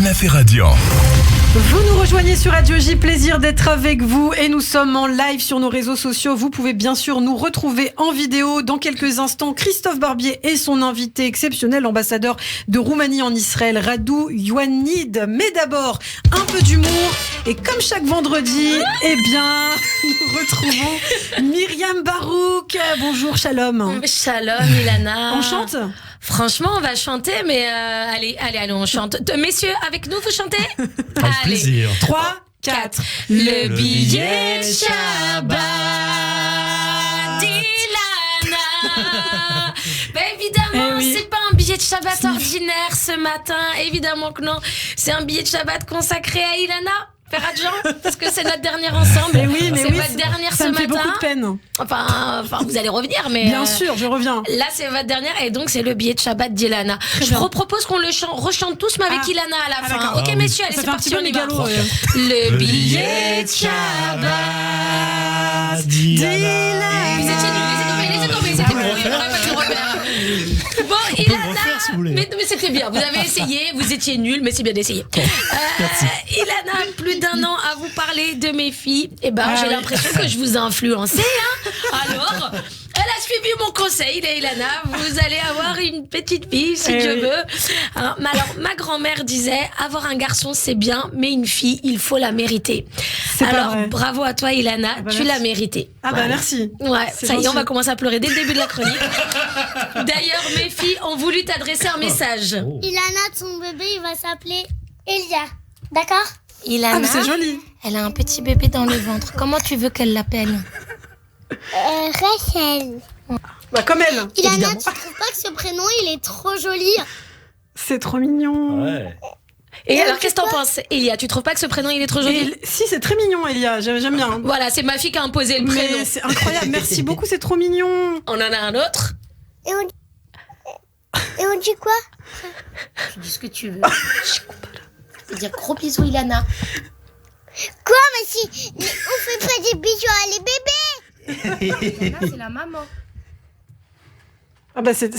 Canapé Radiant. Vous nous rejoignez sur Radio J, plaisir d'être avec vous et nous sommes en live sur nos réseaux sociaux. Vous pouvez bien sûr nous retrouver en vidéo dans quelques instants. Christophe Barbier et son invité exceptionnel, l'ambassadeur de Roumanie en Israël, Radu Ioannid. Mais d'abord, un peu d'humour et comme chaque vendredi, eh bien, nous retrouvons Myriam Barouk. Bonjour, shalom. Shalom, Ilana. On chante ? Franchement, on va chanter, mais allez, on chante. Messieurs, avec nous, vous chantez ? Avec plaisir. 3, 4. Le billet de Shabbat d'Ilana. Ben évidemment, oui. c'est pas un billet de Shabbat ordinaire ce matin. Évidemment que non. C'est un billet de Shabbat consacré à Ilana. Ferradjan, parce que c'est notre dernière ensemble. Mais oui, c'est votre dernière ça ce me fait matin. beaucoup de peine. Enfin, vous allez revenir, mais Bien sûr, je reviens. là, c'est votre dernière, et donc c'est le billet de Shabbat d'Ilana. Je bien. propose qu'on le rechante tous, mais avec Ilana à la fin. d'accord. Ok, Ah, messieurs, allez, Ça c'est fait un parti, petit peu on y va. mégalo. Le billet de Shabbat D'Ilana. Vous étiez nuls, laissez tomber, c'était bon, on n'aurait pas dû le refaire. Bon, le refaire, si vous voulez. mais c'était bien, vous avez essayé, vous étiez nuls, mais c'est bien d'essayer. Ilana, plus d'un an à vous parler de mes filles, et j'ai l'impression que je vous ai influencé, hein. Alors, elle a suivi mon conseil, Ilana, vous allez avoir une petite fille, si Dieu veut. Alors, ma grand-mère disait, avoir un garçon, c'est bien, mais une fille, il faut la mériter. C'est pas Alors, vrai. bravo à toi, Ilana, tu merci. l'as mérité. Ah bah merci. Ouais, C'est ça y est, on gentil. va commencer à pleurer dès le début de la chronique. D'ailleurs, mes filles ont voulu t'adresser un message. Ilana, son bébé, il va s'appeler Elia. D'accord? Ilana, Ah mais c'est joli. elle a un petit bébé dans le ventre. Comment tu veux qu'elle l'appelle? Rachel. Bah comme elle. Ilana, évidemment. tu trouves pas que ce prénom, il est trop joli? C'est trop mignon. Ouais. Et alors, qu'est-ce que t'en penses, Elia? Tu trouves pas que ce prénom, il est trop joli? Si, c'est très mignon, Elia. J'aime bien. Voilà, c'est ma fille qui a imposé le prénom. Mais c'est incroyable. Merci beaucoup, c'est trop mignon. On en a un autre? Et on dit quoi? Tu dis ce que tu veux. Je veux dire gros bisous, Ilana. Quoi, mais on fait pas des bisous à les bébés? Ilana, c'est la maman. Ah bah c'est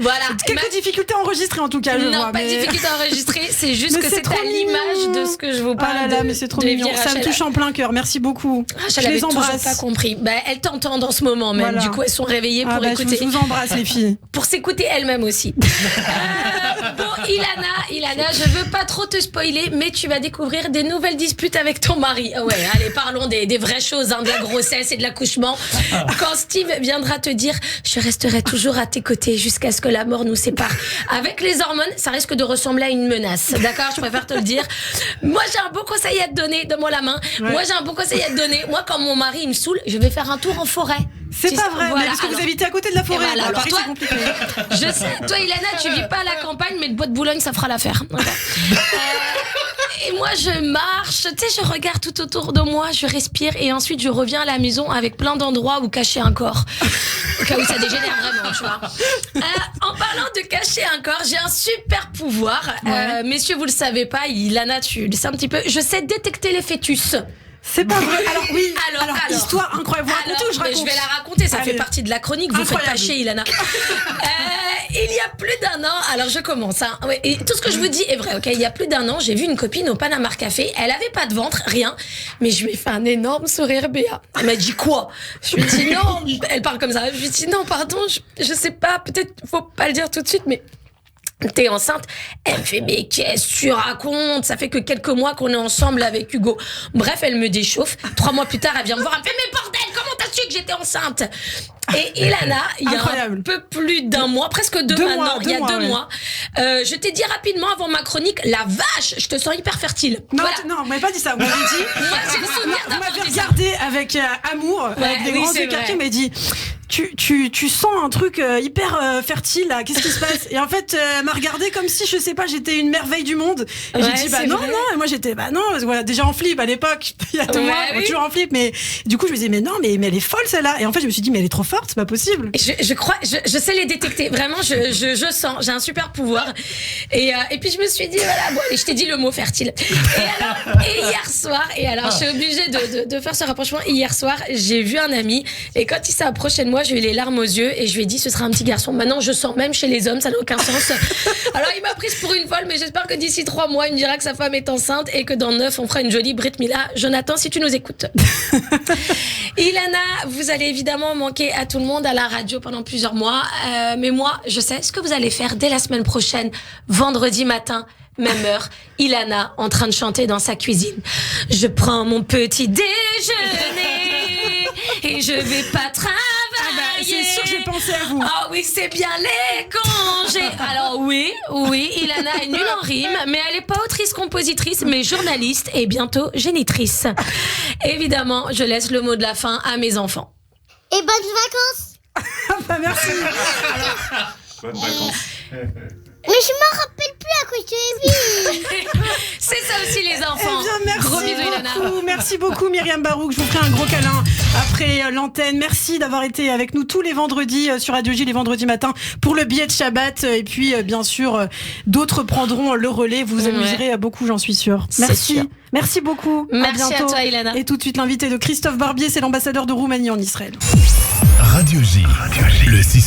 Voilà. quelques difficultés à enregistrer en tout cas, je Non, vois. pas de difficulté à enregistrer, c'est juste Mais que c'est c'est trop à l'image mignon. de ce que je vous Ah parle. là là, mais c'est trop de mignon. Vira Ça me Rachel. touche en plein cœur. Merci beaucoup. Rachel Je avait les toujours embrasse. pas compris. Elles t'entendent en ce moment même. Voilà. Du coup, elles sont réveillées pour Ah bah, écouter. je vous embrasse les filles. Pour s'écouter elles-mêmes aussi. Bon, Ilana, je veux pas trop te spoiler, mais tu vas découvrir des nouvelles disputes avec ton mari. Ah ouais, allez, parlons des vraies choses, hein, de la grossesse et de l'accouchement. Quand Steve viendra te dire « Je resterai toujours à tes côtés jusqu'à ce que la mort nous sépare ». Avec les hormones, ça risque de ressembler à une menace. D'accord? Je préfère te le dire. Moi, j'ai un bon conseil à te donner. Donne-moi la main. Ouais. Moi, j'ai un bon conseil à te donner. Moi, quand mon mari il me saoule, je vais faire un tour en forêt. C'est Tu pas sais, vrai, voilà, mais parce que vous alors- habitez à côté de la forêt. Et voilà, À alors Paris, toi- c'est compliqué. Je sais, toi Ilana, tu vis pas à la campagne, mais le bois de Boulogne, ça fera l'affaire. Voilà. Et moi, je marche, tu sais, je regarde tout autour de moi, je respire, et ensuite je reviens à la maison avec plein d'endroits où cacher un corps. Au cas où ça dégénère vraiment, tu vois. En parlant de cacher un corps, j'ai un super pouvoir. Messieurs, vous le savez pas, Ilana, tu le sais un petit peu. Je sais détecter les fœtus. C'est pas vrai. Alors oui. Alors. Histoire incroyable. Vous racontez ou je Mais raconte? je vais la raconter, ça Allez. fait partie de la chronique. Vous faites pas Incroyable. chier, Ilana. Il y a plus d'un an, alors je commence. Hein. Ouais, et tout ce que je vous dis est vrai, ok? Il y a plus d'un an, j'ai vu une copine au Panama Café. Elle avait pas de ventre, rien. Mais je lui ai fait un énorme sourire béat. Elle m'a dit quoi? Je lui ai dit non. Elle parle comme ça. Je lui ai dit non, pardon, je sais pas, peut-être faut pas le dire tout de suite, mais. T'es enceinte? Elle me fait, mais qu'est-ce que tu racontes? Ça fait que quelques mois qu'on est ensemble avec Hugo. Bref, elle me déchauffe. 3 mois plus tard, elle vient me voir. Elle me fait, mais bordel, comment t'as su que j'étais enceinte? Et Ilana, il y a Incroyable. un peu plus d'un mois, presque deux maintenant, il y a 2 ouais. mois. Je t'ai dit rapidement avant ma chronique, la vache, je te sens hyper fertile. Non, Voilà. non, vous m'avez pas dit ça. Vous m'avez dit. Moi, j'ai le souvenir Vous d'avoir m'avez dit ça. regardé avec amour, avec des oui, grands c'est yeux quartiers, vrai. m'a dit. Tu sens un truc hyper fertile là, qu'est-ce qui se passe? Et en fait, elle m'a regardé comme si, je sais pas, j'étais une merveille du monde. Et j'ai Ouais, dit, bah c'est non, vrai. non. Et moi j'étais, bah non, parce que voilà, déjà en flip à l'époque, il y a 2 Ouais, mois, oui. toujours en flip. Mais du coup, je me disais, mais non, mais elle est folle celle-là. Et en fait, je me suis dit, mais elle est trop forte, c'est pas possible. Je crois, je sais les détecter. Vraiment, je sens. J'ai un super pouvoir. Et puis je me suis dit, voilà, bon, et je t'ai dit le mot fertile. Et hier soir, je suis obligée de faire ce rapprochement. Hier soir, j'ai vu un ami, et quand il s'est approché de moi, moi, j'ai eu les larmes aux yeux et je lui ai dit ce sera un petit garçon. Maintenant, je sens même chez les hommes, ça n'a aucun sens. Alors, il m'a prise pour une folle, mais j'espère que d'ici 3 mois, il me dira que sa femme est enceinte et que dans 9, on fera une jolie Brit Mila. Jonathan, si tu nous écoutes. Ilana, vous allez évidemment manquer à tout le monde à la radio pendant plusieurs mois. Mais moi, je sais ce que vous allez faire dès la semaine prochaine, vendredi matin. Même heure, Ilana en train de chanter dans sa cuisine. Je prends mon petit déjeuner et je vais pas travailler. C'est sûr que j'ai pensé à vous. Ah oui, c'est bien les congés. Alors oui, Ilana est nulle en rime, mais elle est pas autrice-compositrice, mais journaliste et bientôt génitrice. Évidemment, je laisse le mot de la fin à mes enfants. Et bonnes vacances. Bah, merci. Bonnes vacances. Mais je me rappelle plus à quoi je t'ai vu. C'est ça aussi les enfants. Eh bien, merci Gros bisous Ilana. beaucoup. Merci beaucoup Myriam Barouk. Je vous ferai un gros câlin après l'antenne. Merci d'avoir été avec nous tous les vendredis sur Radio J, les vendredis matins pour le billet de Shabbat. Et puis bien sûr, d'autres prendront le relais. Vous vous amuserez beaucoup, j'en suis sûre. C'est Merci. sûr. Merci beaucoup. Merci à bientôt. toi Ilana. Et tout de suite l'invité de Christophe Barbier, c'est l'ambassadeur de Roumanie en Israël. Radio J, le système.